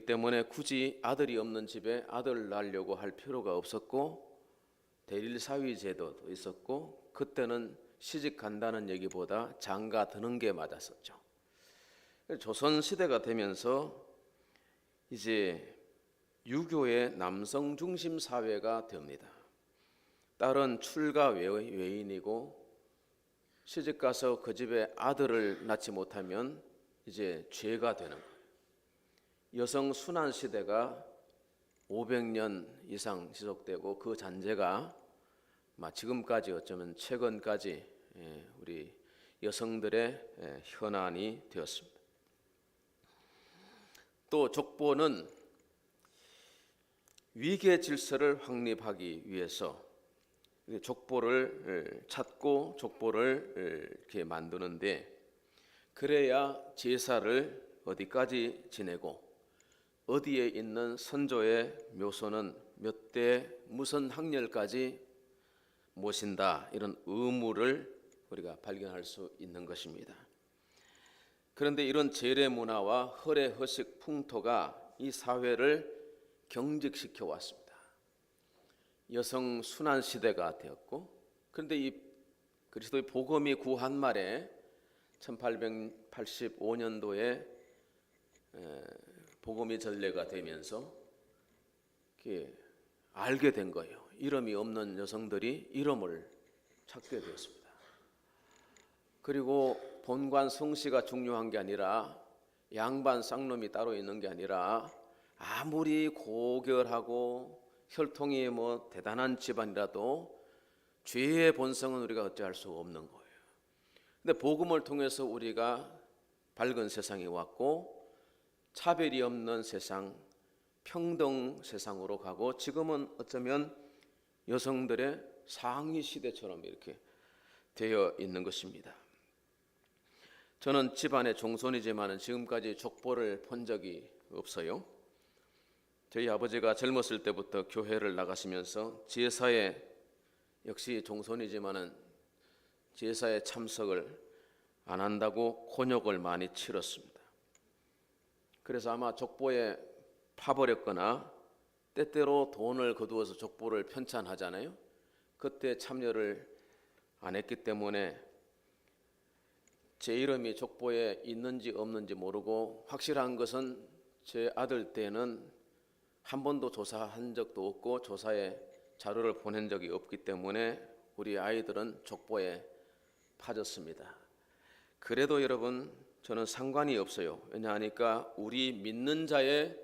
때문에 굳이 아들이 없는 집에 아들 낳으려고 할 필요가 없었고, 대릴 사위 제도도 있었고, 그때는 시집 간다는 얘기보다 장가 드는 게 맞았었죠. 조선 시대가 되면서 이제 유교의 남성 중심 사회가 됩니다. 딸은 출가 외인이고 시집 가서 그 집에 아들을 낳지 못하면 이제 죄가 되는 거예요. 여성 순환 시대가 500년 이상 지속되고 그 잔재가 지금까지 어쩌면 최근까지 우리 여성들의 현안이 되었습니다. 또 족보는 위계 질서를 확립하기 위해서 족보를 찾고 족보를 이렇게 만드는데, 그래야 제사를 어디까지 지내고 어디에 있는 선조의 묘소는 몇 대 무슨 학렬까지 모신다, 이런 의무를 우리가 발견할 수 있는 것입니다. 그런데 이런 제례 문화와 허례 허식 풍토가 이 사회를 경직시켜 왔습니다. 여성 순환 시대가 되었고, 그런데 이 그리스도의 복음이 구한 말에 1885년도에 복음이 전례가 되면서 알게 된 거예요. 이름이 없는 여성들이 이름을 찾게 되었습니다. 그리고 본관 성씨가 중요한 게 아니라, 양반 쌍놈이 따로 있는 게 아니라, 아무리 고결하고 혈통이 대단한 집안이라도 죄의 본성은 우리가 어찌할 수 없는 거예요. 근데 복음을 통해서 우리가 밝은 세상이 왔고, 차별이 없는 세상, 평등 세상으로 가고, 지금은 어쩌면 여성들의 상위 시대처럼 이렇게 되어 있는 것입니다. 저는 집안의 종손이지만 지금까지 족보를 본 적이 없어요. 저희 아버지가 젊었을 때부터 교회를 나가시면서 제사에, 역시 종손이지만 제사에 참석을 안 한다고 곤욕을 많이 치렀습니다. 그래서 아마 족보에 파버렸거나 때때로 돈을 거두어서 족보를 편찬하잖아요. 그때 참여를 안 했기 때문에 제 이름이 족보에 있는지 없는지 모르고, 확실한 것은 제 아들 때는 한 번도 조사한 적도 없고 조사에 자료를 보낸 적이 없기 때문에 우리 아이들은 족보에 빠졌습니다. 그래도 여러분, 저는 상관이 없어요. 왜냐하니까 우리 믿는 자의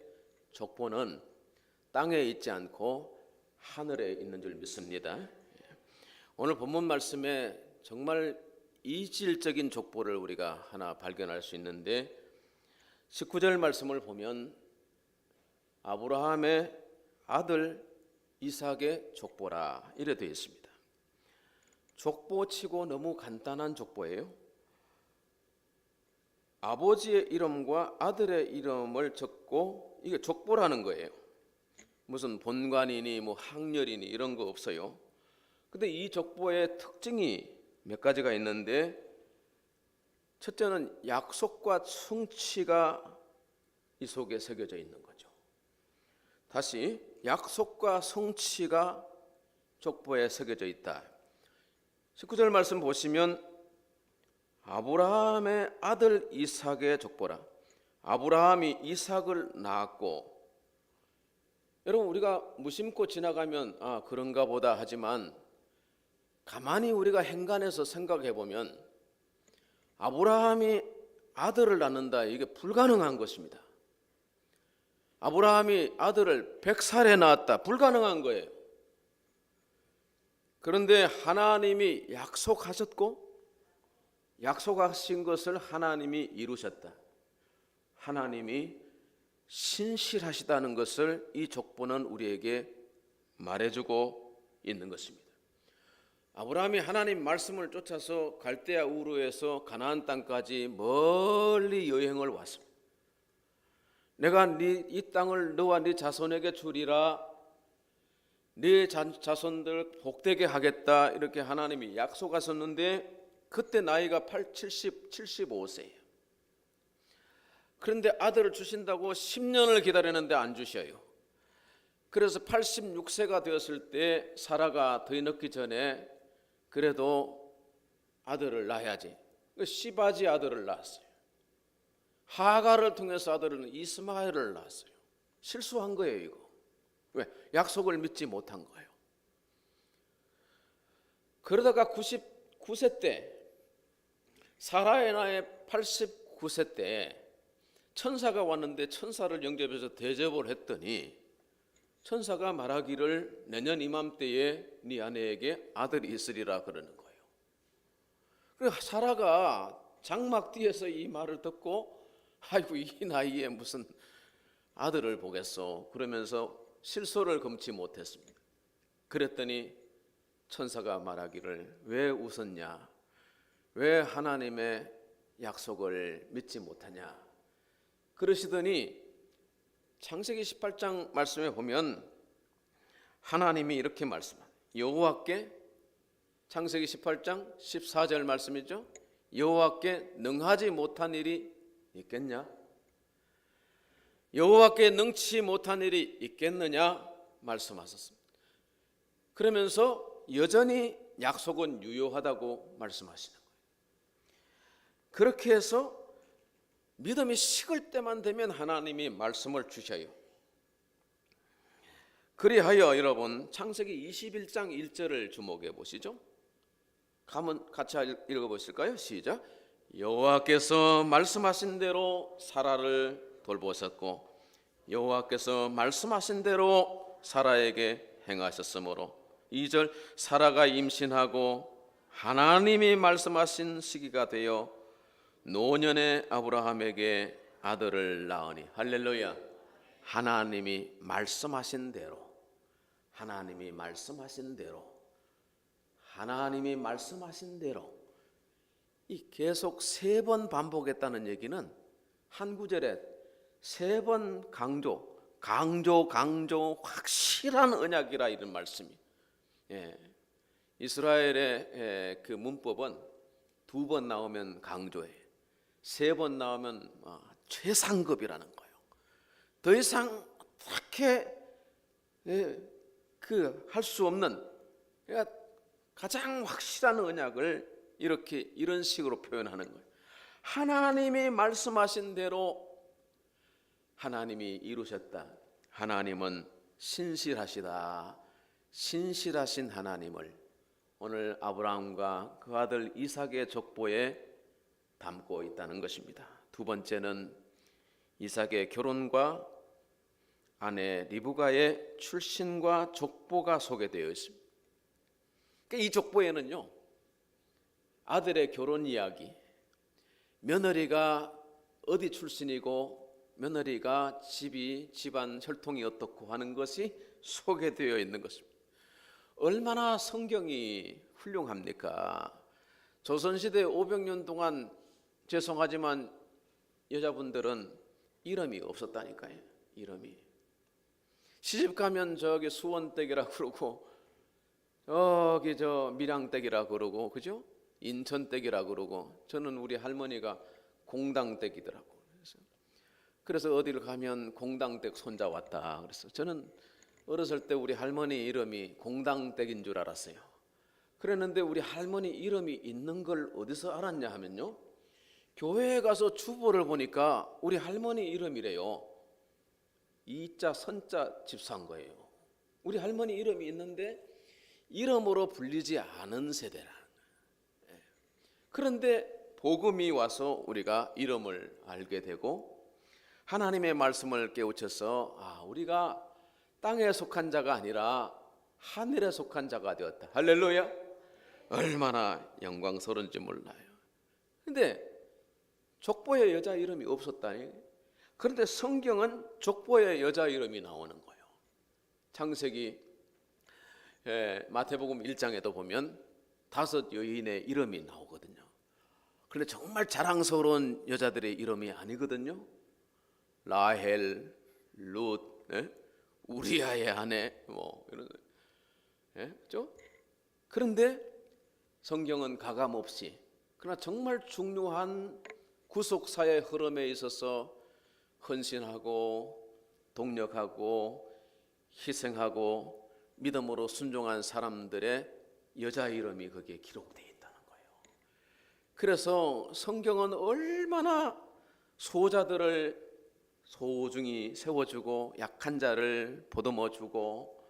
족보는 땅에 있지 않고 하늘에 있는 줄 믿습니다. 오늘 본문 말씀에 정말 이질적인 족보를 우리가 하나 발견할 수 있는데, 19절 말씀을 보면 아브라함의 아들 이삭의 족보라 이래 되어 있습니다. 족보치고 너무 간단한 족보예요. 아버지의 이름과 아들의 이름을 적고, 이게 족보라는 거예요. 무슨 본관이니 학렬이니 이런 거 없어요. 근데 이 족보의 특징이 몇 가지가 있는데, 첫째는 약속과 성취가 이 속에 새겨져 있는 거죠. 다시, 약속과 성취가 족보에 새겨져 있다. 19절 말씀 보시면 아브라함의 아들 이삭의 족보라. 아브라함이 이삭을 낳았고, 여러분, 우리가 무심코 지나가면 그런가 보다 하지만, 가만히 우리가 행간해서 생각해 보면 아브라함이 아들을 낳는다, 이게 불가능한 것입니다. 아브라함이 아들을 100살에 낳았다, 불가능한 거예요. 그런데 하나님이 약속하셨고, 약속하신 것을 하나님이 이루셨다. 하나님이 신실하시다는 것을 이 족보는 우리에게 말해주고 있는 것입니다. 아브라함이 하나님 말씀을 쫓아서 갈대아 우르에서 가나안 땅까지 멀리 여행을 왔습니다. 내가 이 땅을 너와 네 자손에게 주리라, 네 자손들 복되게 하겠다, 이렇게 하나님이 약속하셨는데, 그때 나이가 75세예요. 그런데 아들을 주신다고 10년을 기다리는데 안 주셔요. 그래서 86세가 되었을 때 사라가 더 늦기 전에 그래도 아들을 낳아야지. 시바지 아들을 낳았어요. 하가를 통해서 아들은 이스마엘을 낳았어요. 실수한 거예요, 이거. 왜? 약속을 믿지 못한 거예요. 그러다가 99세 때, 사라의 나이 89세 때 천사가 왔는데 천사를 영접해서 대접을 했더니 천사가 말하기를 내년 이맘때에 네 아내에게 아들이 있으리라 그러는 거예요. 그래서 사라가 장막 뒤에서 이 말을 듣고 아이고 이 나이에 무슨 아들을 보겠소 그러면서 실소를 금치 못했습니다. 그랬더니 천사가 말하기를 왜 웃었냐, 왜 하나님의 약속을 믿지 못하냐 그러시더니 창세기 18장 말씀에 보면 하나님이 이렇게 말씀합니다. 여호와께, 창세기 18장 14절 말씀이죠. 여호와께 능하지 못한 일이 있겠냐? 여호와께 능치 못한 일이 있겠느냐 말씀하셨습니다. 그러면서 여전히 약속은 유효하다고 말씀하시는 거예요. 그렇게 해서 믿음이 식을 때만 되면 하나님이 말씀을 주셔요. 그리하여 여러분 창세기 21장 1절을 주목해 보시죠. 같이 읽어보실까요? 시작. 여호와께서 말씀하신 대로 사라를 돌보셨고 여호와께서 말씀하신 대로 사라에게 행하셨으므로 2절 사라가 임신하고 하나님이 말씀하신 시기가 되어 노년의 아브라함에게 아들을 낳으니 할렐루야. 하나님이 말씀하신 대로, 하나님이 말씀하신 대로, 하나님이 말씀하신 대로 이 계속 3번 반복했다는 얘기는 한 구절에 3번 강조 확실한 언약이라 이런 말씀이. 이스라엘의 그 문법은 2번 나오면 강조해요. 3번 나오면 최상급이라는 거예요. 더 이상 어떻게 할 수 없는 가장 확실한 언약을 이런 식으로 표현하는 거예요. 하나님이 말씀하신 대로 하나님이 이루셨다. 하나님은 신실하시다. 신실하신 하나님을 오늘 아브라함과 그 아들 이삭의 족보에 담고 있다는 것입니다. 두 번째는 이삭의 결혼과 아내 리브가의 출신과 족보가 소개되어 있습니다. 이 족보에는요, 아들의 결혼 이야기, 며느리가 어디 출신이고 며느리가 집안 혈통이 어떻고 하는 것이 소개되어 있는 것입니다. 얼마나 성경이 훌륭합니까? 조선시대 500년 동안 죄송하지만 여자분들은 이름이 없었다니까요. 이름이 시집 가면 저기 수원댁이라 그러고 저기 저 밀양댁이라 그러고 그죠? 인천댁이라 그러고 저는 우리 할머니가 공당댁이더라고. 그래서 어디를 가면 공당댁 손자 왔다 그래서 저는 어렸을 때 우리 할머니 이름이 공당댁인 줄 알았어요. 그랬는데 우리 할머니 이름이 있는 걸 어디서 알았냐 하면요, 교회에 가서 주보를 보니까 우리 할머니 이름이래요. 이자 선자 집사인 거예요. 우리 할머니 이름이 있는데 이름으로 불리지 않은 세대라는 거예요. 그런데 복음이 와서 우리가 이름을 알게 되고 하나님의 말씀을 깨우쳐서 우리가 땅에 속한 자가 아니라 하늘에 속한 자가 되었다. 할렐루야. 얼마나 영광스러운지 몰라요. 그런데 족보에 여자 이름이 없었다니. 그런데 성경은 족보에 여자 이름이 나오는 거예요. 창세기 마태복음 1장에도 보면 5 여인의 이름이 나오거든요. 그런데 정말 자랑스러운 여자들의 이름이 아니거든요. 라헬, 룻, 우리아의 아내 이런 그렇죠? 그런데 성경은 가감 없이 그러나 정말 중요한 구속사의 흐름에 있어서 헌신하고 동력하고 희생하고 믿음으로 순종한 사람들의 여자 이름이 거기에 기록되어 있다는 거예요. 그래서 성경은 얼마나 소자들을 소중히 세워주고 약한 자를 보듬어주고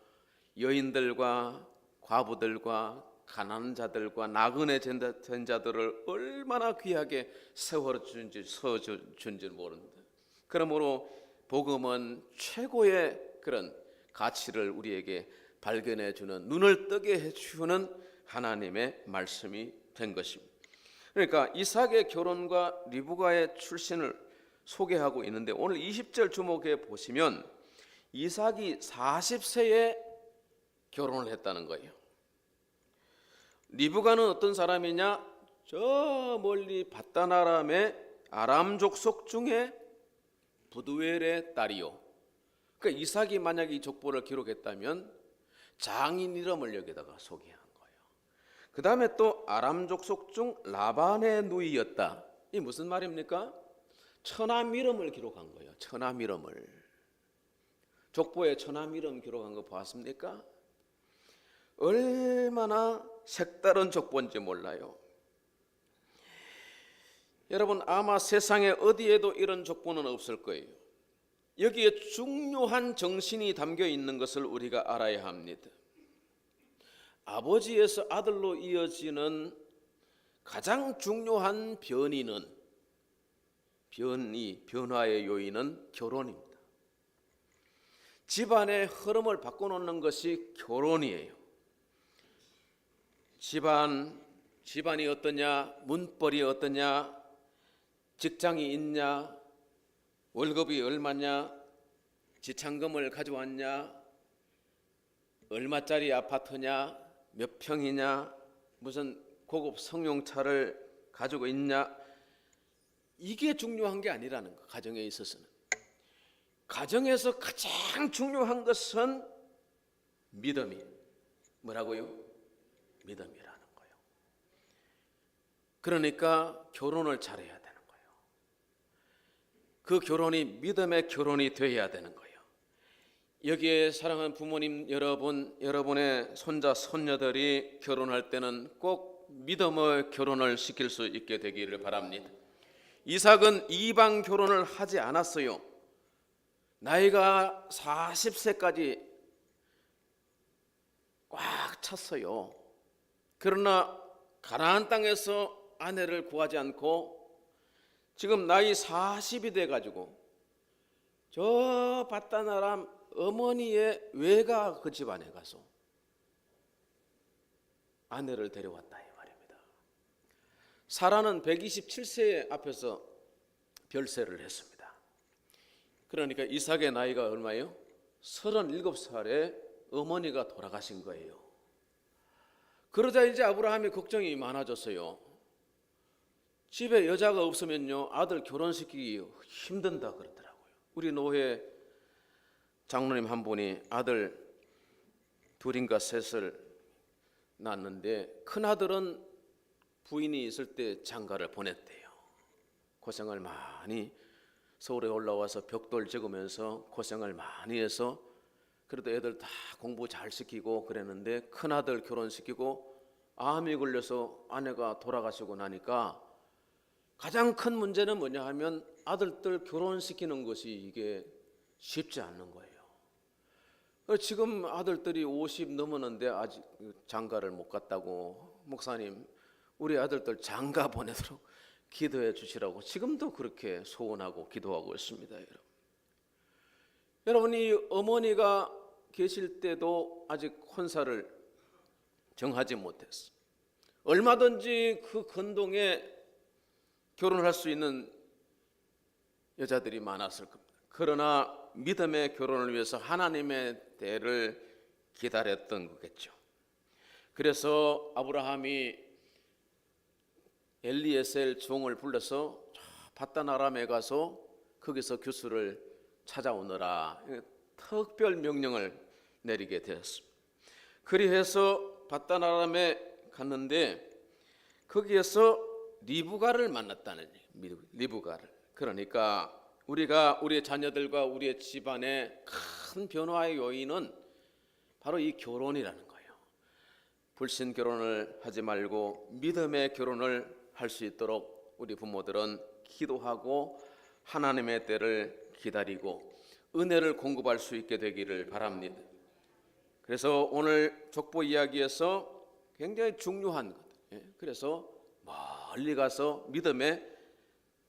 여인들과 과부들과 가난한 자들과 나그네 된 자들을 얼마나 귀하게 세워준지 서준지 모른다. 그러므로 복음은 최고의 그런 가치를 우리에게 발견해 주는, 눈을 뜨게 해주는 하나님의 말씀이 된 것입니다. 그러니까 이삭의 결혼과 리브가의 출신을 소개하고 있는데, 오늘 20절 주목해 보시면 이삭이 40세에 결혼을 했다는 거예요. 리브가는 어떤 사람이냐? 저 멀리 바단 아람의 아람 족속 중에 부두엘의 딸이요. 그러니까 이삭이 만약에 이 족보를 기록했다면 장인 이름을 여기다가 소개한 거예요. 그 다음에 또 아람 족속 중 라반의 누이였다. 이 무슨 말입니까? 처남 이름을 기록한 거예요. 처남 이름을. 족보에 처남 이름 기록한 거 보았습니까? 얼마나 색다른 족보인지 몰라요. 여러분, 아마 세상에 어디에도 이런 족보는 없을 거예요. 여기에 중요한 정신이 담겨 있는 것을 우리가 알아야 합니다. 아버지에서 아들로 이어지는 가장 중요한 변화의 요인은 결혼입니다. 집안의 흐름을 바꿔놓는 것이 결혼이에요. 집안이 어떠냐, 문벌이 어떠냐, 직장이 있냐, 월급이 얼마냐, 지참금을 가져왔냐, 얼마짜리 아파트냐, 몇 평이냐, 무슨 고급 성용차를 가지고 있냐, 이게 중요한 게 아니라는 거. 가정에 있어서는, 가정에서 가장 중요한 것은 믿음이 뭐라고요? 믿음이라는 거예요. 그러니까 결혼을 잘해야 되는 거예요. 그 결혼이 믿음의 결혼이 되어야 되는 거예요. 여기에 사랑하는 부모님 여러분, 여러분의 손자 손녀들이 결혼할 때는 꼭 믿음의 결혼을 시킬 수 있게 되기를 바랍니다. 이삭은 이방 결혼을 하지 않았어요. 나이가 40세까지 꽉 찼어요. 그러나 가나안 땅에서 아내를 구하지 않고 지금 나이 40이 돼가지고 저 바단 아람 어머니의 외가 그 집안에 가서 아내를 데려왔다 이 말입니다. 사라는 127세 앞에서 별세를 했습니다. 그러니까 이삭의 나이가 얼마예요? 37살에 어머니가 돌아가신 거예요. 그러자 이제 아브라함이 걱정이 많아졌어요. 집에 여자가 없으면요, 아들 결혼시키기 힘든다 그러더라고요. 우리 노회 장로님 한 분이 아들 둘인가 셋을 낳았는데 큰아들은 부인이 있을 때 장가를 보냈대요. 고생을 많이 서울에 올라와서 벽돌 찍으면서 고생을 많이 해서 그래도 애들 다 공부 잘 시키고 그랬는데 큰아들 결혼시키고 암이 걸려서 아내가 돌아가시고 나니까 가장 큰 문제는 뭐냐 하면 아들들 결혼시키는 것이 이게 쉽지 않는 거예요. 지금 아들들이 50 넘었는데 아직 장가를 못 갔다고, 목사님 우리 아들들 장가 보내도록 기도해 주시라고 지금도 그렇게 소원하고 기도하고 있습니다. 여러분이 어머니가 계실 때도 아직 혼사를 정하지 못했어. 얼마든지 그 건동에 결혼할 수 있는 여자들이 많았을 겁니다. 그러나 믿음의 결혼을 위해서 하나님의 때를 기다렸던 거겠죠. 그래서 아브라함이 엘리에셀 종을 불러서 바단 아람에 가서 거기서 교수를 찾아오너라 특별 명령을 내리게 되었습니다. 그리해서 바단 아람에 갔는데 거기에서 리브가를 만났다는 얘기예요. 리브가를. 그러니까 우리가 우리의 자녀들과 우리의 집안의 큰 변화의 요인은 바로 이 결혼이라는 거예요. 불신 결혼을 하지 말고 믿음의 결혼을 할 수 있도록 우리 부모들은 기도하고 하나님의 때를 기다리고 은혜를 공급할 수 있게 되기를 바랍니다. 그래서 오늘 족보 이야기에서 굉장히 중요한 것, 그래서 멀리 가서 믿음의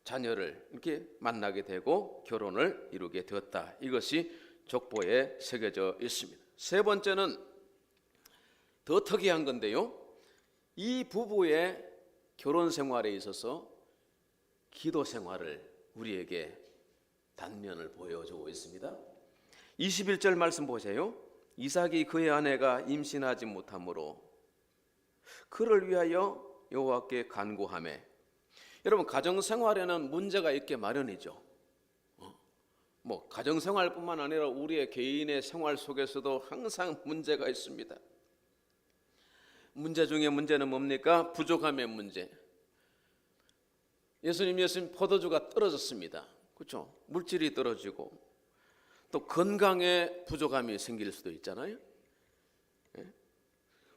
자녀를 이렇게 만나게 되고 결혼을 이루게 되었다. 이것이 족보에 새겨져 있습니다. 세 번째는 더 특이한 건데요, 이 부부의 결혼 생활에 있어서 기도 생활을 우리에게 단면을 보여주고 있습니다. 21절 말씀 보세요. 이삭이 그의 아내가 임신하지 못하므로 그를 위하여 여호와께 간구하매. 여러분, 가정생활에는 문제가 있게 마련이죠. 가정생활뿐만 아니라 우리의 개인의 생활 속에서도 항상 문제가 있습니다. 문제 중에 문제는 뭡니까? 부족함의 문제. 예수님 포도주가 떨어졌습니다. 그렇죠? 물질이 떨어지고 또 건강에 부족함이 생길 수도 있잖아요.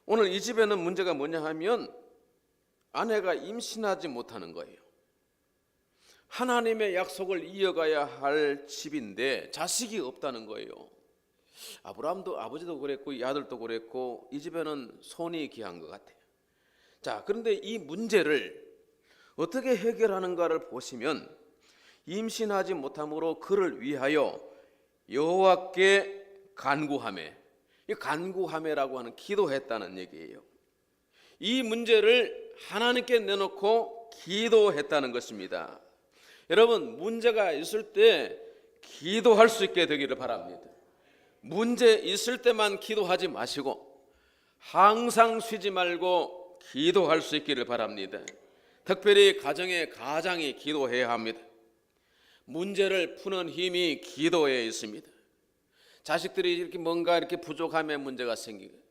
오늘 이 집에는 문제가 뭐냐 하면 아내가 임신하지 못하는 거예요. 하나님의 약속을 이어가야 할 집인데 자식이 없다는 거예요. 아브라함도 아버지도 그랬고 이 아들도 그랬고 이 집에는 손이 귀한 것 같아요. 자, 그런데 이 문제를 어떻게 해결하는가를 보시면 임신하지 못함으로 그를 위하여 여호와께 간구하매. 이 간구하매라고 하는 기도했다는 얘기예요. 이 문제를 하나님께 내놓고 기도했다는 것입니다. 여러분, 문제가 있을 때 기도할 수 있게 되기를 바랍니다. 문제 있을 때만 기도하지 마시고 항상 쉬지 말고 기도할 수 있기를 바랍니다. 특별히 가정의 가장이 기도해야 합니다. 문제를 푸는 힘이 기도에 있습니다. 자식들이 이렇게 뭔가 이렇게 부족함의 문제가 생기고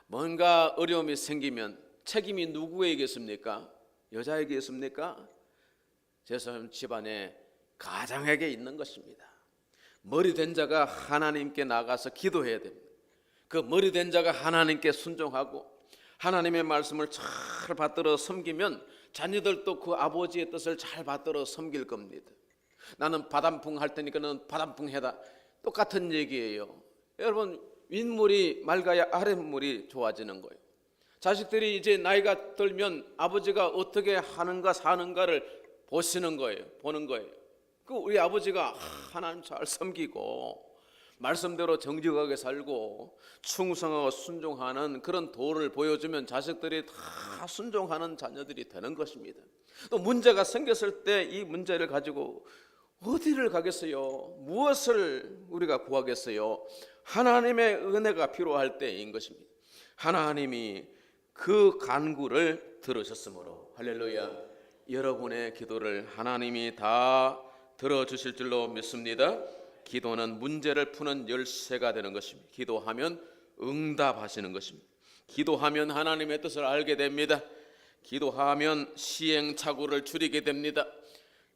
뭔가 어려움이 생기면 책임이 누구에게겠습니까? 여자에게겠습니까? 죄송하면 집안의 가장에게 있는 것입니다. 머리 된 자가 하나님께 나가서 기도해야 됩니다. 그 머리 된 자가 하나님께 순종하고 하나님의 말씀을 잘 받들어 섬기면 자녀들도 그 아버지의 뜻을 잘 받들어 섬길 겁니다. 나는 바람풍 할 테니까 너는 바람풍 해라. 똑같은 얘기예요. 여러분, 윗물이 맑아야 아랫물이 좋아지는 거예요. 자식들이 이제 나이가 들면 아버지가 어떻게 하는가 사는가를 보시는 거예요. 보는 거예요. 그 우리 아버지가 하나님 잘 섬기고 말씀대로 정직하게 살고 충성하고 순종하는 그런 도를 보여주면 자식들이 다 순종하는 자녀들이 되는 것입니다. 또 문제가 생겼을 때 이 문제를 가지고 어디를 가겠어요? 무엇을 우리가 구하겠어요? 하나님의 은혜가 필요할 때인 것입니다. 하나님이 그 간구를 들으셨으므로 할렐루야, 여러분의 기도를 하나님이 다 들어주실 줄로 믿습니다. 기도는 문제를 푸는 열쇠가 되는 것입니다. 기도하면 응답하시는 것입니다. 기도하면 하나님의 뜻을 알게 됩니다. 기도하면 시행착오를 줄이게 됩니다.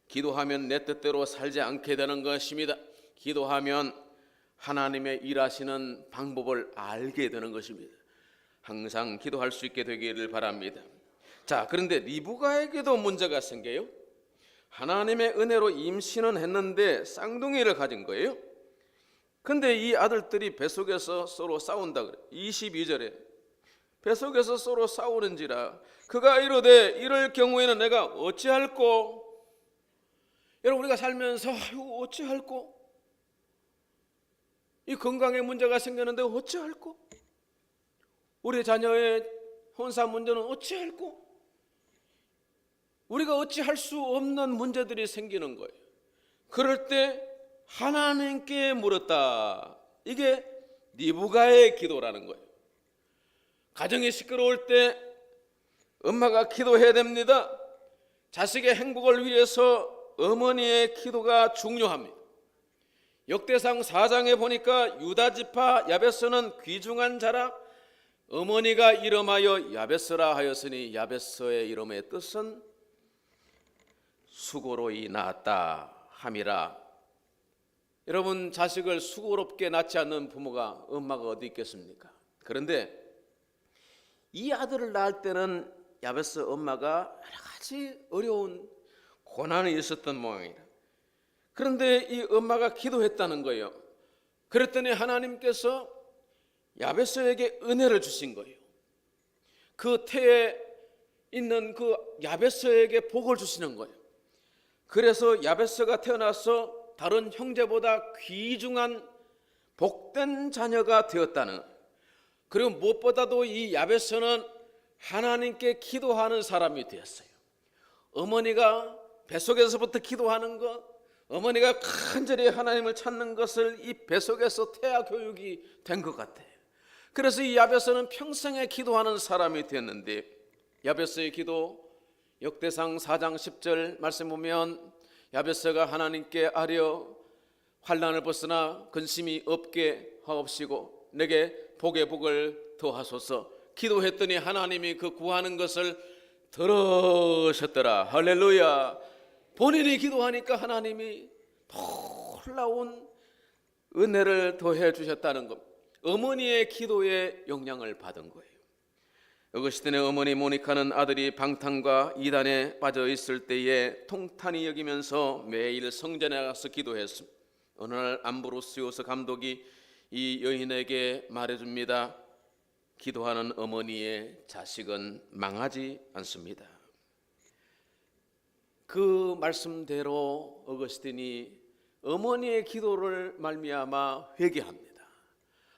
기도하면 내 뜻대로 살지 않게 되는 것입니다. 기도하면 하나님의 일하시는 방법을 알게 되는 것입니다. 항상 기도할 수 있게 되기를 바랍니다. 자, 그런데 리브가에게도 문제가 생겨요. 하나님의 은혜로 임신은 했는데 쌍둥이를 가진 거예요. 근데 이 아들들이 뱃속에서 서로 싸운다 그래요. 22절에 뱃속에서 서로 싸우는지라 그가 이르되 이럴 경우에는 내가 어찌할꼬. 여러분, 우리가 살면서 어찌할꼬? 이 건강에 문제가 생겼는데 어찌할꼬? 우리 자녀의 혼사 문제는 어찌할꼬? 우리가 어찌할 수 없는 문제들이 생기는 거예요. 그럴 때 하나님께 물었다. 이게 리브가의 기도라는 거예요. 가정이 시끄러울 때 엄마가 기도해야 됩니다. 자식의 행복을 위해서 어머니의 기도가 중요합니다. 역대상 4장에 보니까 유다지파 야베스는 귀중한 자라 어머니가 이름하여 야베스라 하였으니 야베스의 이름의 뜻은 수고로이 낳았다 함이라. 여러분, 자식을 수고롭게 낳지 않는 부모가, 엄마가 어디 있겠습니까? 그런데 이 아들을 낳을 때는 야베스 엄마가 여러 가지 어려운 고난이 있었던 모양이라. 그런데 이 엄마가 기도했다는 거예요. 그랬더니 하나님께서 야베스에게 은혜를 주신 거예요. 그 태에 있는 그 야베스에게 복을 주시는 거예요. 그래서 야베스가 태어나서 다른 형제보다 귀중한 복된 자녀가 되었다는, 그리고 무엇보다도 이 야베스는 하나님께 기도하는 사람이 되었어요. 어머니가 뱃속에서부터 기도하는 것, 어머니가 간절히 하나님을 찾는 것을 이 뱃속에서 태아 교육이 된 것 같아요. 그래서 이 야베스는 평생에 기도하는 사람이 되었는데, 야베스의 기도, 역대상 4장 10절 말씀 보면 야베스가 하나님께 아뢰어 환난을 벗으나 근심이 없게 하옵시고 내게 복의 복을 더하소서. 기도했더니 하나님이 그 구하는 것을 들으셨더라. 할렐루야. 본인이 기도하니까 하나님이 놀라운 은혜를 더해 주셨다는 것, 어머니의 기도에 영향을 받은 거예요. 어거스틴의 어머니 모니카는 아들이 방탕과 이단에 빠져 있을 때에 통탄히 여기면서 매일 성전에 가서 기도했습니다. 어느 날 암브로시오스 감독이 이 여인에게 말해줍니다. 기도하는 어머니의 자식은 망하지 않습니다. 그 말씀대로 어거스틴이 어머니의 기도를 말미암아 회개합니다.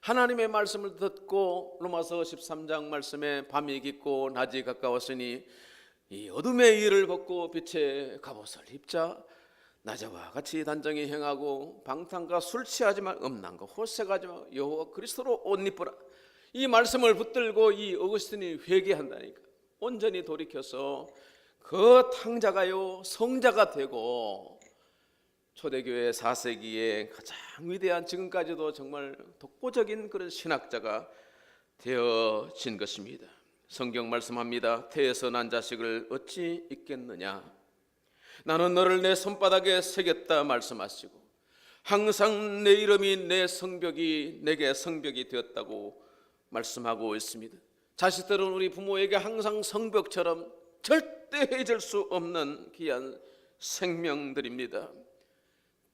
하나님의 말씀을 듣고 로마서 13장 말씀에 밤이 깊고 낮이 가까웠으니 이 어둠의 일을 벗고 빛의 갑옷을 입자. 낮에와 같이 단정히 행하고 방탕과 술 취하지 말, 음란과 호색하지 마, 여호와 그리스도로 옷 입으라. 이 말씀을 붙들고 이 어거스틴이 회개한다니까. 온전히 돌이켜서 그 탕자가요 성자가 되고 초대교회 4세기에 가장 위대한, 지금까지도 정말 독보적인 그런 신학자가 되어진 것입니다. 성경 말씀합니다. 태에서 난 자식을 어찌 잊겠느냐. 나는 너를 내 손바닥에 새겼다 말씀하시고 항상 내 이름이 내 성벽이 내게 성벽이 되었다고 말씀하고 있습니다. 자식들은 우리 부모에게 항상 성벽처럼 절대 잊을 수 없는 귀한 생명들입니다.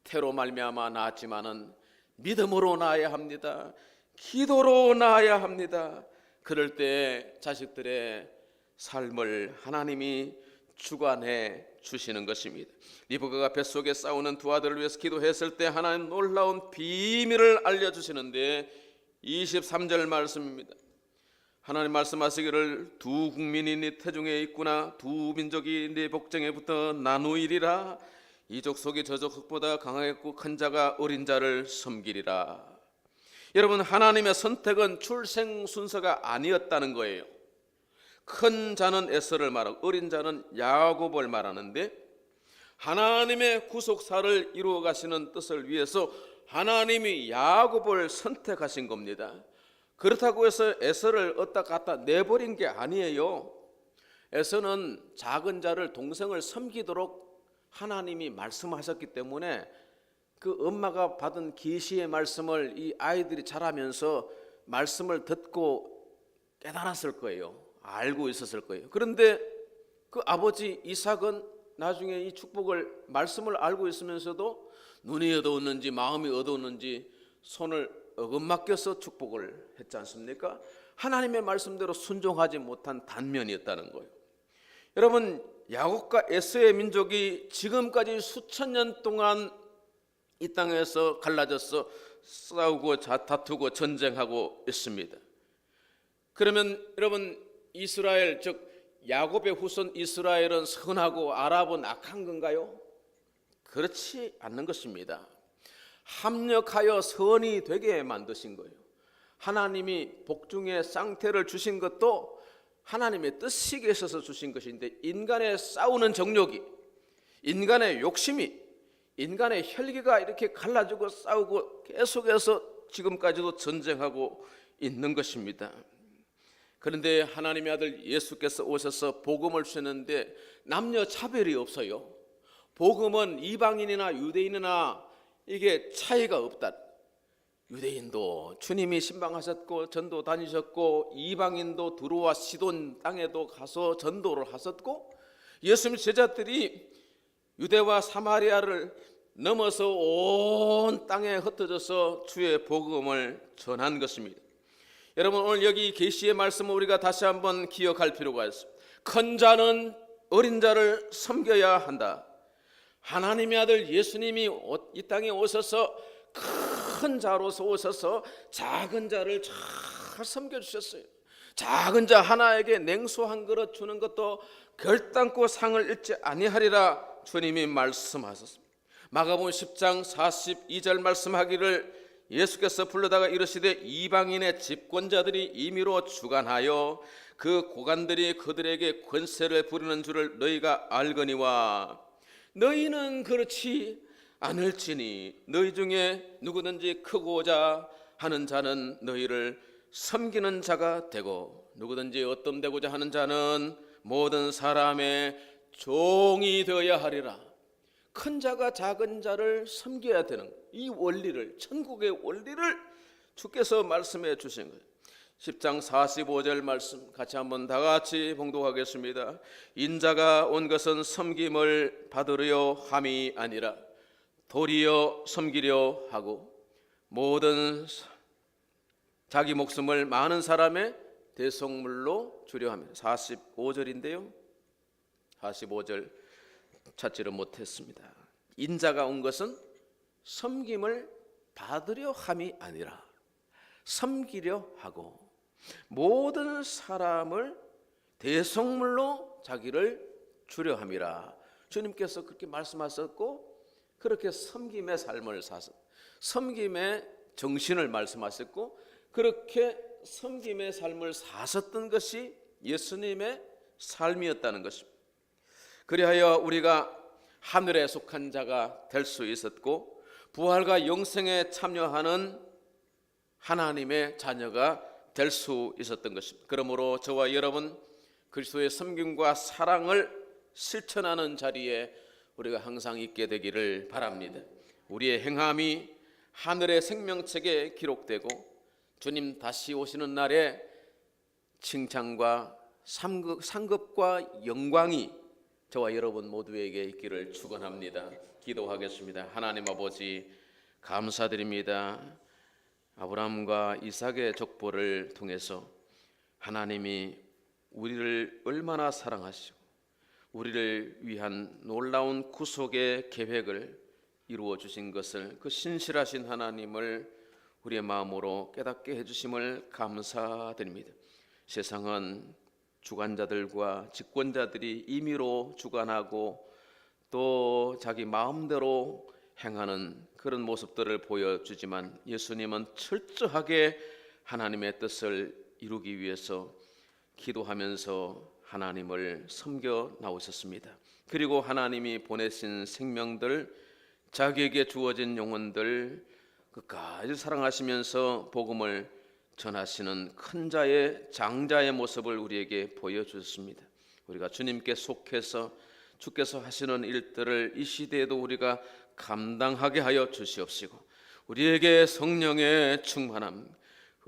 태로 말미암아 낳았지만은 믿음으로 낳아야 합니다. 기도로 낳아야 합니다. 그럴 때 자식들의 삶을 하나님이 주관해 주시는 것입니다. 리브가가 뱃속에 싸우는 두 아들을 위해서 기도했을 때 하나님 놀라운 비밀을 알려주시는데 23절 말씀입니다. 하나님 말씀하시기를 두 국민이 네 태중에 있구나. 두 민족이 네 복정에 붙어 나누이리라. 이 족속이 저 족속보다 강하겠고 큰 자가 어린 자를 섬기리라. 여러분, 하나님의 선택은 출생 순서가 아니었다는 거예요. 큰 자는 에서를 말하고 어린 자는 야곱을 말하는데 하나님의 구속사를 이루어 가시는 뜻을 위해서 하나님이 야곱을 선택하신 겁니다. 그렇다고 해서 에서를 어디다 갖다 내버린 게 아니에요. 에서는 작은 자를, 동생을 섬기도록 하나님이 말씀하셨기 때문에 그 엄마가 받은 계시의 말씀을 이 아이들이 자라면서 말씀을 듣고 깨달았을 거예요. 알고 있었을 거예요. 그런데 그 아버지 이삭은 나중에 이 축복을, 말씀을 알고 있으면서도 눈이 어두웠는지 마음이 어두웠는지 손을 어긋맡겨서 축복을 했지 않습니까? 하나님의 말씀대로 순종하지 못한 단면이었다는 거예요. 여러분, 야곱과 에서의 민족이 지금까지 수천 년 동안 이 땅에서 갈라져서 싸우고 다투고 전쟁하고 있습니다. 그러면 여러분, 이스라엘, 즉 야곱의 후손 이스라엘은 선하고 아랍은 악한 건가요? 그렇지 않는 것입니다. 합력하여 선이 되게 만드신 거예요. 하나님이 복중의 쌍태를 주신 것도 하나님의 뜻이 있어서 주신 것인데, 인간의 싸우는 정욕이, 인간의 욕심이, 인간의 혈기가 이렇게 갈라지고 싸우고 계속해서 지금까지도 전쟁하고 있는 것입니다. 그런데 하나님의 아들 예수께서 오셔서 복음을 주셨는데 남녀 차별이 없어요. 복음은 이방인이나 유대인이나 이게 차이가 없다. 유대인도 주님이 신방하셨고 전도 다니셨고, 이방인도 들어와 시돈 땅에도 가서 전도를 하셨고, 예수님 제자들이 유대와 사마리아를 넘어서 온 땅에 흩어져서 주의 복음을 전한 것입니다. 여러분, 오늘 여기 계시의 말씀을 우리가 다시 한번 기억할 필요가 있습니다. 큰 자는 어린 자를 섬겨야 한다. 하나님의 아들 예수님이 이 땅에 오셔서 큰 자로서 오셔서 작은 자를 잘 섬겨주셨어요. 작은 자 하나에게 냉수 한 그릇 주는 것도 결단코 상을 잃지 아니하리라 주님이 말씀하셨습니다. 마가복음 10장 42절 말씀하기를, 예수께서 불러다가 이르시되 이방인의 집권자들이 임의로 주관하여 그 고관들이 그들에게 권세를 부리는 줄을 너희가 알거니와 너희는 그렇지 않을지니 너희 중에 누구든지 크고자 하는 자는 너희를 섬기는 자가 되고, 누구든지 어뜸되고자 하는 자는 모든 사람의 종이 되어야 하리라. 큰 자가 작은 자를 섬겨야 되는 이 원리를, 천국의 원리를 주께서 말씀해 주신 거예요. 10장 45절 말씀 같이 한번 다 같이 봉독하겠습니다. 인자가 온 것은 섬김을 받으려 함이 아니라 도리어 섬기려 하고 모든 자기 목숨을 많은 사람의 대속물로 주려 합니다. 45절인데요. 45절 찾지를 못했습니다. 인자가 온 것은 섬김을 받으려 함이 아니라 섬기려 하고 모든 사람을 대속물로 자기를 주려 함이라. 주님께서 그렇게 말씀하셨고, 그렇게 섬김의 삶을 사서 섬김의 정신을 말씀하셨고, 그렇게 섬김의 삶을 사셨던 것이 예수님의 삶이었다는 것입니다. 그리하여 우리가 하늘에 속한 자가 될 수 있었고, 부활과 영생에 참여하는 하나님의 자녀가 될 수 있었던 것입니다. 그러므로 저와 여러분, 그리스도의 섬김과 사랑을 실천하는 자리에 우리가 항상 있게 되기를 바랍니다. 우리의 행함이 하늘의 생명책에 기록되고 주님 다시 오시는 날에 칭찬과 상급과 영광이 저와 여러분 모두에게 있기를 축원합니다. 기도하겠습니다. 하나님 아버지, 감사드립니다. 아브라함과 이삭의 족보를 통해서 하나님이 우리를 얼마나 사랑하시고 우리를 위한 놀라운 구속의 계획을 이루어 주신 것을, 그 신실하신 하나님을 우리의 마음으로 깨닫게 해주심을 감사드립니다. 세상은 주관자들과 집권자들이 임의로 주관하고 또 자기 마음대로 행하는 그런 모습들을 보여주지만, 예수님은 철저하게 하나님의 뜻을 이루기 위해서 기도하면서 하나님을 섬겨 나오셨습니다. 그리고 하나님이 보내신 생명들, 자기에게 주어진 영혼들 끝까지 사랑하시면서 복음을 전하시는 큰 자의, 장자의 모습을 우리에게 보여주셨습니다. 우리가 주님께 속해서 주께서 하시는 일들을 이 시대에도 우리가 감당하게 하여 주시옵시고, 우리에게 성령의 충만함,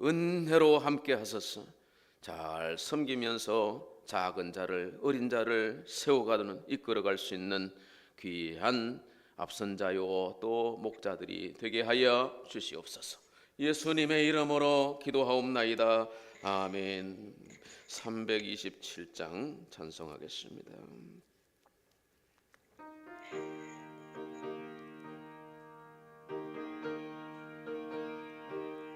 은혜로 함께 하소서. 잘 섬기면서 작은 자를, 어린 자를 세워가는, 이끌어갈 수 있는 귀한 앞선자요 또 목자들이 되게 하여 주시옵소서. 예수님의 이름으로 기도하옵나이다. 아멘. 327장 찬송하겠습니다.